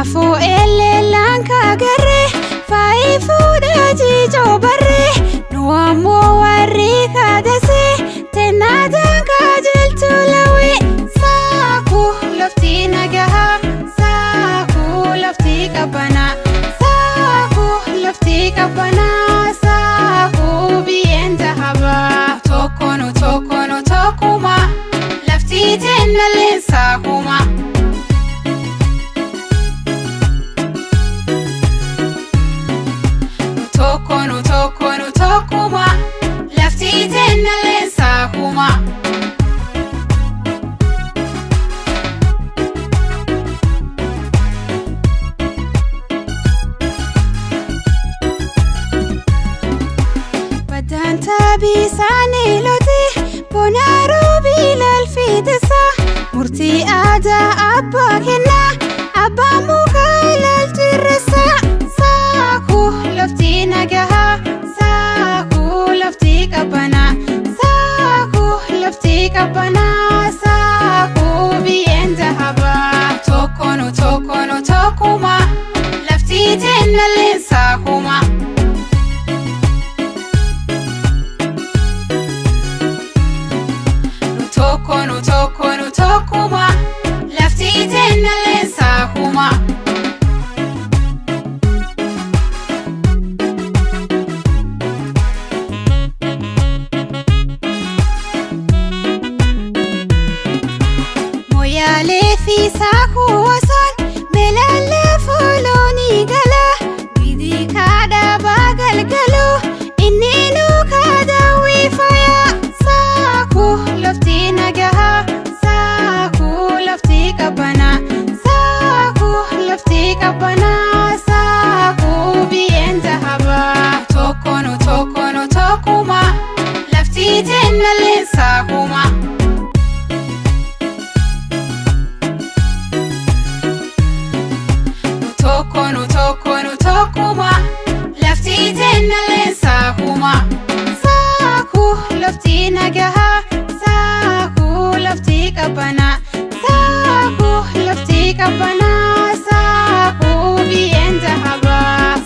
Safo lanka garre faifu daji jobare nuamo warri kadase tenada kajel tulawe saku lafti nagaha saku lafti kabana saku lafti kabana saku bienta haba tokono tokuma lafti tenale sakuma tokuma lafti tenale sakuma badanta bisani loti bonaru bilal fitsa murti ada abba kenna abba mukhalal tirsa saku lafti nagaha lafti kabana saku bienta haba tokono tokuma lafti tenale sakuma tokono tokuma lafti tenale sakuma في ساكو وصل ملالة فلوني قلا بيدي كادا باقل قلو إني نو كادا ويفايا ساكو لفتي نقها ساكو لفتي كبنا ساكو لفتي كبنا ساكو بينت هبا توكونو توكما لفتي تنالي ساكوما tokono tokuma lafti tenale sakuma saku lafti nagaha saku lafti kabana saku lafti kabana saku bienta haba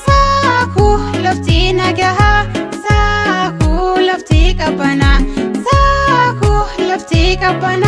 saku lafti nagaha saku lafti kabana saku lafti kabana